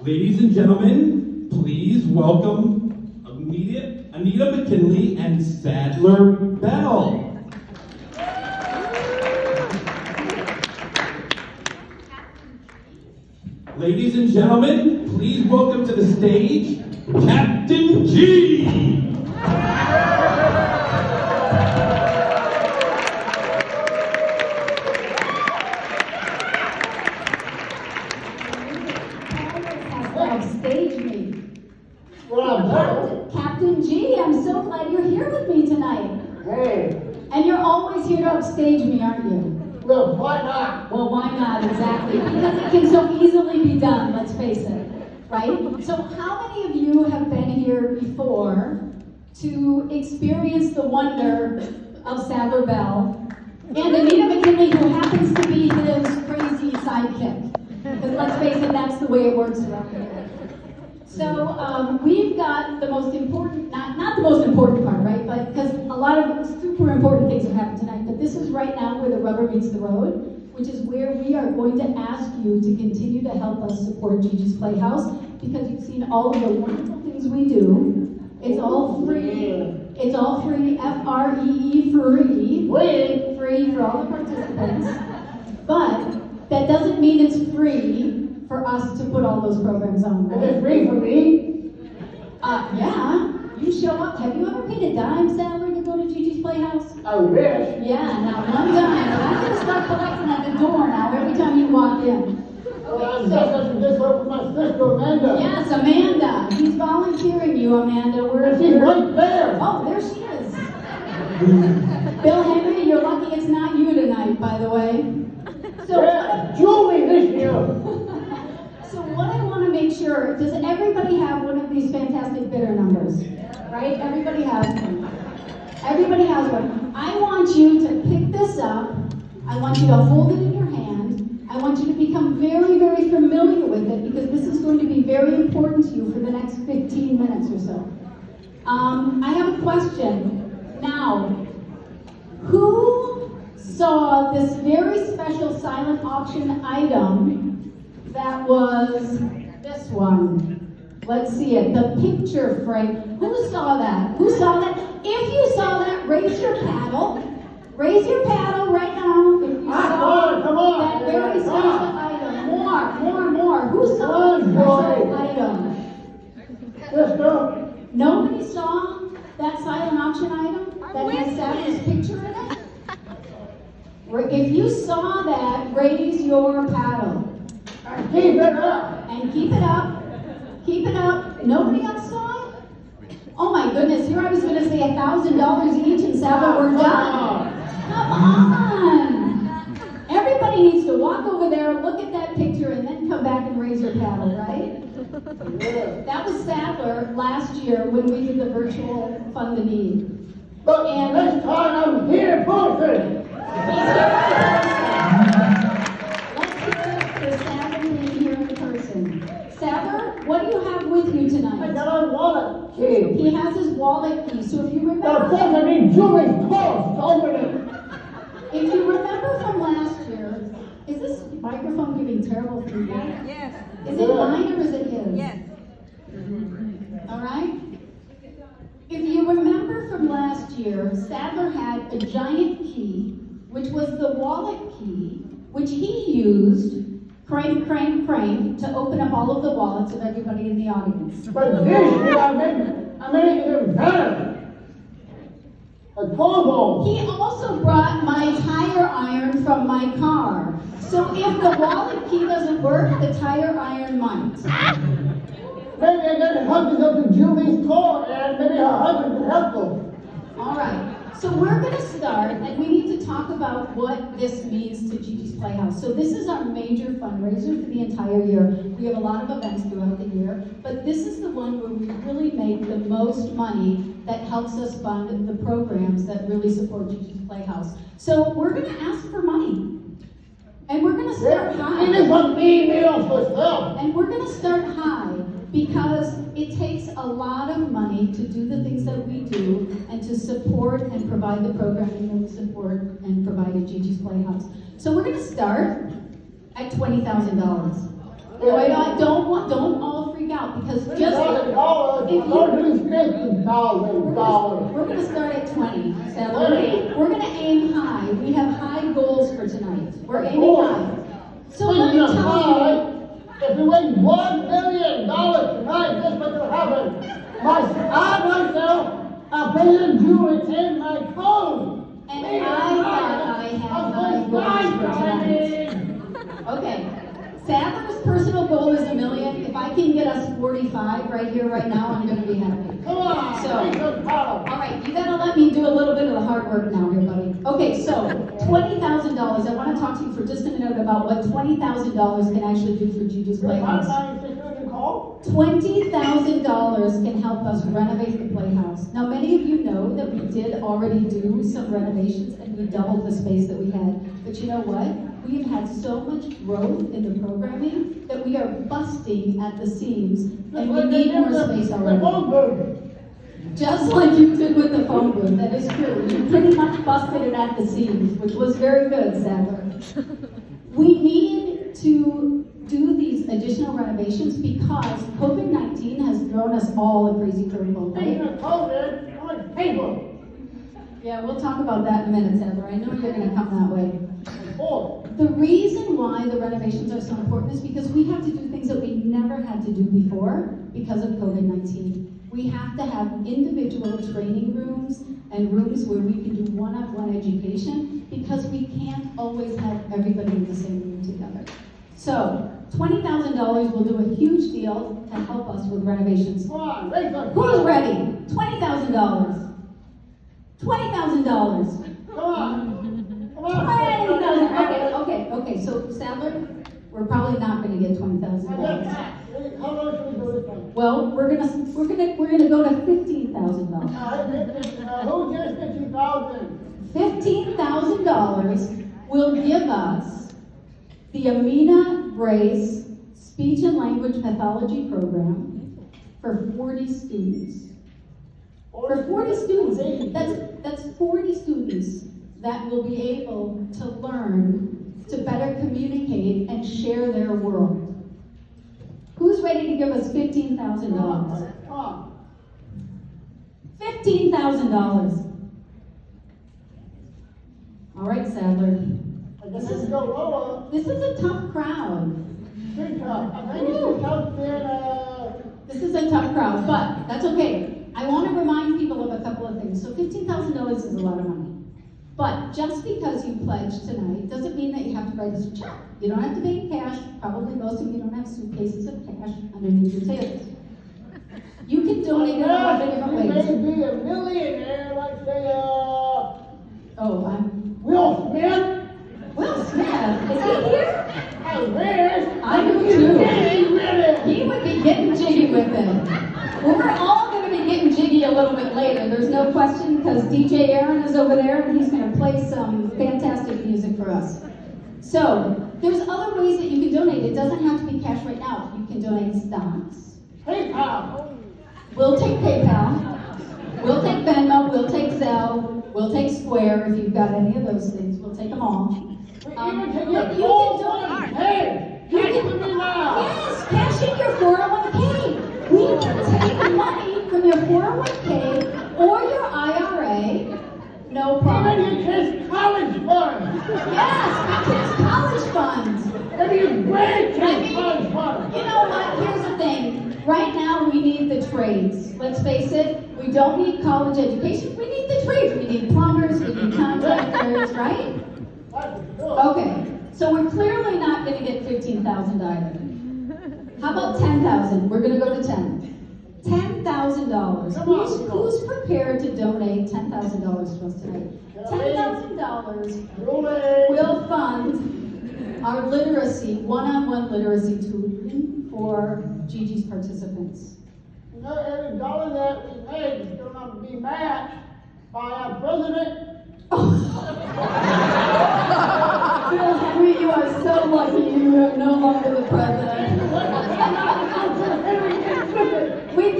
Ladies and gentlemen, please welcome Anita McKinley and Sadler Bell. Ladies and gentlemen, please welcome to the stage, Captain G. Stage me. Captain G, I'm so glad you're here with me tonight. Hey. And you're always here to upstage me, aren't you? Well, why not? Well, why not exactly? Because it can so easily be done, let's face it, right? So how many of you have been here before to experience the wonder of Sadler Bell and Anita McKinley, who happens to be his crazy sidekick? Because let's face it, that's the way it works around here. So we've got the most important, not the most important part, right? But because a lot of super important things have happened tonight, but this is right now where the rubber meets the road, which is where we are going to ask you to continue to help us support GiGi's Playhouse, because you've seen all of the wonderful things we do. It's all free. It's all free, F-R-E-E, free for all the participants. But that doesn't mean it's free for us to put all those programs on, right? Is it free for me? Yeah. You show up. Have you ever paid a dime salary to go to GiGi's Playhouse? I wish. Yeah, not one dime. But I'm gonna start collecting at the door now every time you walk in. I'm just this over my sister Amanda. Yes, Amanda. He's volunteering you, Amanda. And she's right there. Oh, there she is. Bill Henry, you're lucky it's not you tonight, by the way. So Yeah, Julie this year. So what I want to make sure, does everybody have one of these fantastic bidder numbers? Right? Everybody has one. Everybody has one. I want you to pick this up. I want you to hold it in your hand. I want you to become very, very familiar with it, because this is going to be very important to you for the next 15 minutes or so. I have a question. Now, who saw this very special silent auction item that was this one? Let's see it, the picture frame. Who saw that? Who saw that? If you saw that, raise your paddle. Raise your paddle right now. If you saw Come on. that very special item. More. Who saw this special item? Sister. Nobody saw that silent auction item that had Sadler's picture in it? If you saw that, raise your paddle. And keep it up. And keep it up. Keep it up. Nobody else saw it? Oh my goodness, here I was going to say $1,000 each and Sadler, we're done. Come on. Everybody needs to walk over there, look at that picture, and then come back and raise your paddle, right? Yeah. That was Sadler last year when we did the virtual Fund the Need. But this time I'm here person. Let's hear it for Sadler being here in person. Sadler, what do you have with you I tonight? got a wallet key. He has his wallet key, so if you Now, remember, I need Julie's clothes to open it. if you remember from last year, is this microphone giving terrible feedback? Yes. Is it mine or is it his? Yes. All right? If you remember from last year, Sadler had a giant key, which was the wallet key, which he used, crank, to open up all of the wallets of everybody in the audience. But this year I made it even better. A combo. He also brought my tire iron from my car. So if the wallet key doesn't work, the tire iron might. Maybe I got husband up to Julie's car and maybe her husband can help them. All right. So we're going to start, and we need to talk about what this means to GiGi's Playhouse. So this is our major fundraiser for the entire year. We have a lot of events throughout the year, but this is the one where we really make the most money that helps us fund the programs that really support GiGi's Playhouse. So we're going to ask for money. And we're going to start high. He just wants me meals for stuff. And we're going to start high because it takes a lot of money to do the things that we do and to support and provide the programming that we support and provide at GiGi's Playhouse. So we're going to start at $20,000. Wait, don't all freak out because just $3,000, if I'm gonna do $50,000. we're gonna start at 20. So we're gonna aim high. We have high goals for tonight. We're aiming high. So let me tell you. If we win $1 million tonight, guess what's gonna happen? I myself, I'm paying jewelry in my phone. And I thought I had high goals for tonight. Okay. Sadler's personal goal is $1 million. If I can get us 45 right here, right now, I'm gonna be happy. Come on, So, all right, you gotta let me do a little bit of the hard work now here, buddy. Okay, so $20,000. I want to talk to you for just a minute about what $20,000 can actually do for GiGi's Playhouse. $20,000 can help us renovate the Playhouse. Now, many of you know that we did already do some renovations and we doubled the space that we had. But you know what? We've had so much growth in the programming that we are busting at the seams and we need more space already. Just like you did with the phone booth, that is true. You pretty much busted it at the seams, which was very good, Sadler. We need to do these additional renovations because COVID-19 has thrown us all a crazy curveball, right? Yeah, we'll talk about that in a minute, Sadler. I know you're going to come that way. The reason why the renovations are so important is because we have to do things that we never had to do before because of COVID-19. We have to have individual training rooms and rooms where we can do one-on-one education because we can't always have everybody in the same room together. So, $20,000 will do a huge deal to help us with renovations. Who's ready? $20,000. $20,000. Come on. $20,000. Okay. So Sadler, we're probably not going to get $20,000. How much should we do this one? Well, we're gonna go to $15,000. Who gets 50,000? $15,000 will give us the Amina Grace Speech and Language Pathology Program for 40 students. For 40 students, that's 40 students that will be able to learn to better communicate and share their world. Who's ready to give us $15,000? $15,000. All right, Sadler. This is a tough crowd. This is a tough crowd, but that's okay. I want to remind people of a couple of things. So $15,000 is a lot of money. But just because you pledged tonight doesn't mean that you have to write us a check. You don't have to pay in cash. Probably most of you don't have suitcases of cash underneath your tables. You can donate in a lot of different ways. You may be a millionaire, like say, Will Smith. Will Smith? Is he here? I wish. I do too. He would be getting jiggy with it. We're all going to be getting jiggy a little bit later. There's no question because DJ Aaron is over there and he's going to play some fantastic music for us. So, there's other ways that you can donate. It doesn't have to be cash right now. You can donate stocks. PayPal. We'll take PayPal. We'll take Venmo. We'll take Zelle. We'll take Square if you've got any of those things. We'll take them all. We even take you your can donate. donate. Hey, give it to me now. Yes, cash in your 401k. We can take money from your 401k or your IRA. No problem. Even your kids' college funds. Yes, kids' college funds. Maybe your grandkids' college funds. You know what? Here's the thing. Right now, we need the trades. Let's face it. We don't need college education. We need the trades. We need plumbers. We need contractors, right? Okay. So we're clearly not going to get $15,000 either. How about $10,000? We're going to go to 10. $10,000. Who's prepared to donate $10,000 to us tonight? $10,000 will fund our literacy, one-on-one literacy tutoring for GiGi's participants. You know, every dollar that we make is going to be matched by our president. Bill Henry, you are so lucky you are no longer the president. We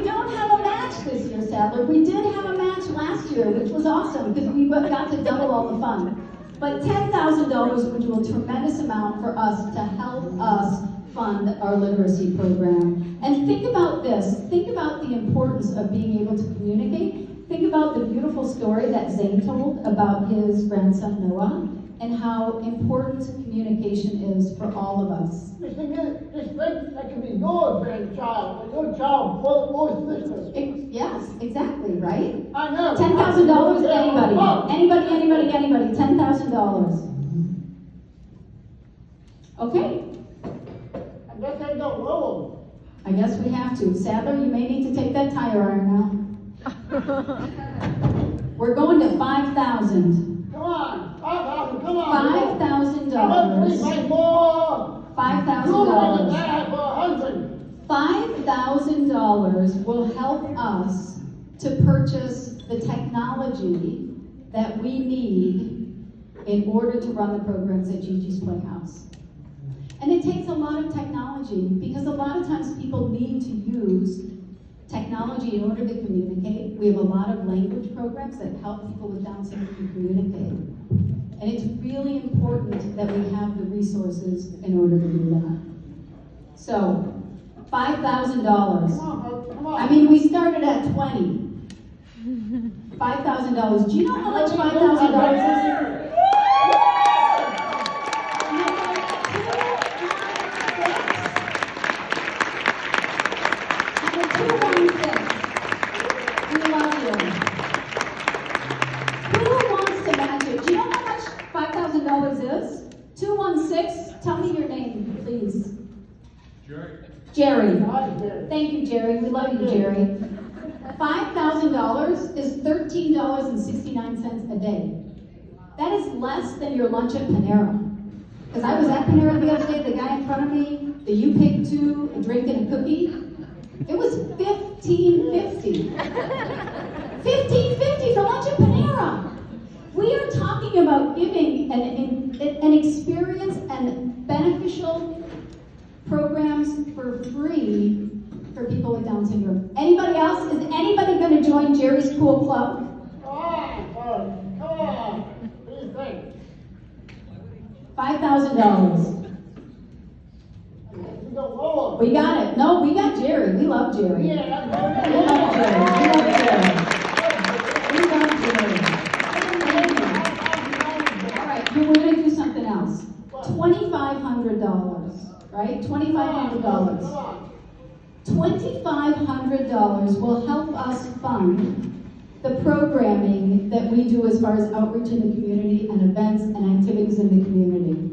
don't have a match this year, Sadler. We did have a match last year, which was awesome because we got to double all the fun. But $10,000 would do a tremendous amount for us to help us fund our literacy program. And think about this. Think about the importance of being able to communicate. Think about the beautiful story that Zane told about his grandson Noah and how important communication is for all of us. Just think that could be your grandchild, or your child, both sisters. Yes, exactly, right? I know. $10,000, anybody, $10,000. Okay, I guess I don't know I guess we have to. Sadler, you may need to take that tire iron now. We're going to 5,000. them. Come on, 5,000, come on. $5,000. More. $5,000. That for 100. $5,000 will help us to purchase the technology that we need in order to run the programs at GiGi's Playhouse. And it takes a lot of technology because a lot of times people need to use technology in order to communicate. We have a lot of language programs that help people with Down syndrome to communicate. And it's really important that we have the resources in order to do that. So, $5,000. Come on. I mean, we started at 20. $5,000. Do you know how much $5,000 is? Tell me your name, please. Jerry. Thank you, Jerry. We love you, Jerry. $5,000 is $13.69 a day. That is less than your lunch at Panera. Because I was at Panera the other day, the guy in front of me, the you pick two, a drink and a cookie. It was $15.50. $15.50 for lunch at Panera. We are talking about giving an experience and beneficial programs for free for people with Down syndrome. Anybody else? Is anybody going to join Jerry's Cool Club? Come on. What do you think? $5,000. You don't know. We got it. No, we got Jerry. We love Jerry. Yeah, We love Jerry. We love Jerry. All right, we're going to do something else. $2,500, right? $2,500. $2,500 will help us fund the programming that we do as far as outreach in the community and events and activities in the community.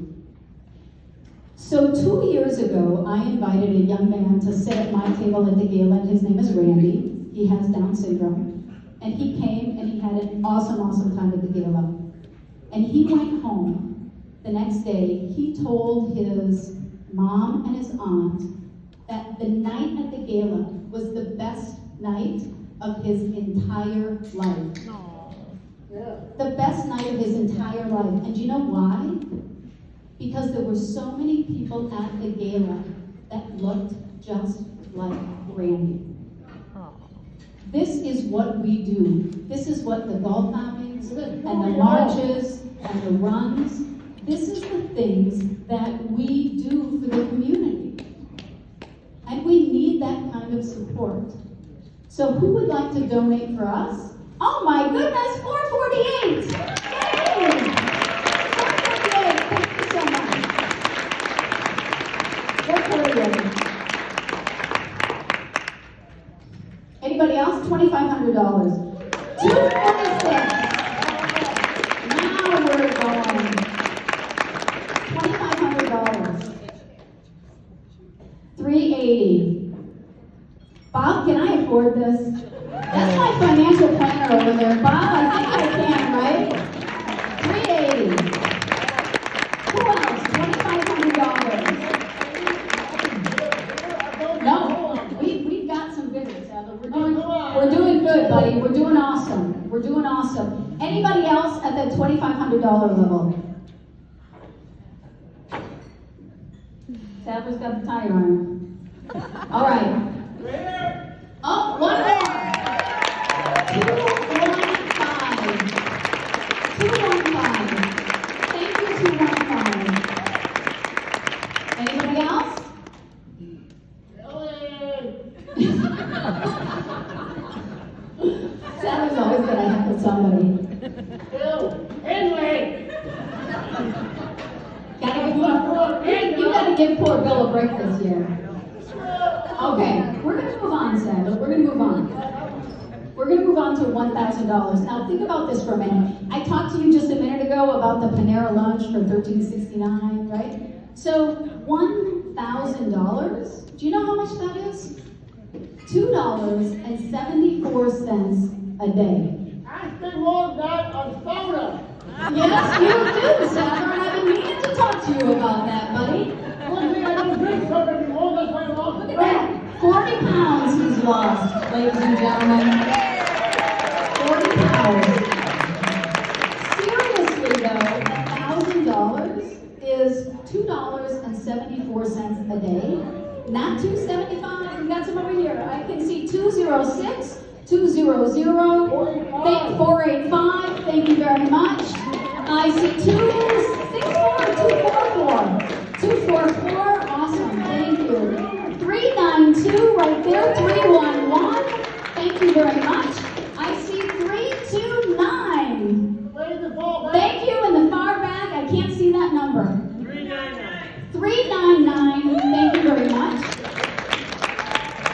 So 2 years ago, I invited a young man to sit at my table at the gala. His name is Randy. He has Down syndrome. And he came and he had an awesome time at the gala. And he went home the next day. He told his mom and his aunt that the night at the gala was the best night of his entire life. Yeah. The best night of his entire life. And do you know why? Because there were so many people at the gala that looked just like Randy. This is what we do. This is what the golf outings and the marches and the runs, this is the things that we do for the community. And we need that kind of support. So who would like to donate for us? Oh my goodness, 448! Yay! 448, thank you so much. Good for you. Anybody else? $2,500. 246. Now we're going. $2,500. 380. Bob, can I afford this? That's my financial planner over there. Bob, I think I can, right? 380. Who else? $2,500. No, we've got some bidders, Heather. We're doing good, buddy. We're doing awesome. We're doing awesome. Anybody else at that $2,500 level? Sadler's got the tire on. All right. Oh, one more. 215. 215. Thank you, 215. Anybody else? gonna give poor Bill a break this year. Okay, we're gonna move on, Sandra. We're gonna move on. We're gonna move on to $1,000. Now think about this for a minute. I talked to you just a minute ago about the Panera lunch for $13.69, right? So $1,000. Do you know how much that is? $2.74 a day. I spend more than that on soda. Yes, you do, Sandra, and I've been meaning to talk to you about that, buddy. One thing I don't drink soda anymore, that's why I lost Look the at that. 40 pounds he's lost, ladies and gentlemen. 40 pounds. Seriously though, $1,000 is $2.74 a day. Not $2.75. We got some over here. I can see 206, 200, 485. Thank you very much. I see 264, 244. 244. Awesome. Thank you. 392 right there. 311. Thank you very much. I see 329. Where's the ball back? Thank you in the far back. I can't see that number. 399. Thank you very much.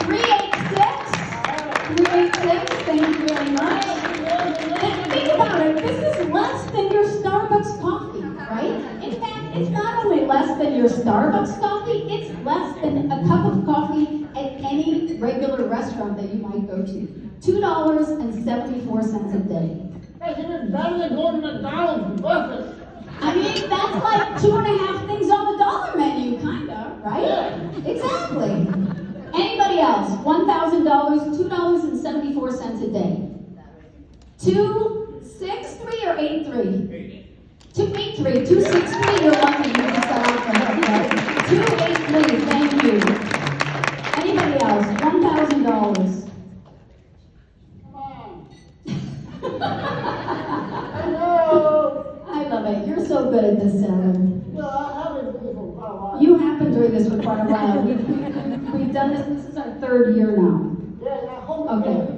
386. 386. Thank you very much. Think about it. This is less than your Starbucks coffee, right? In fact, it's not only less than your Starbucks coffee, it's less than a cup of coffee at any regular restaurant that you might go to. $2.74 a day. That's even better than going to McDonald's for breakfast. I mean, that's like 2.5 things on the dollar menu, kinda, right? Yeah. Exactly. Anybody else? $1,000, $2.74 a day. 263 or 83? 283, 263. You're lucky you can sell out for him, right? 283. Thank you. Anybody else? $1,000. Come on. Hello. I love it. You're so good at this, Sarah. Well, I haven't been for quite a while. You have been doing this for quite a while. We've done this. This is our 3rd year now. Yeah, I hope Okay.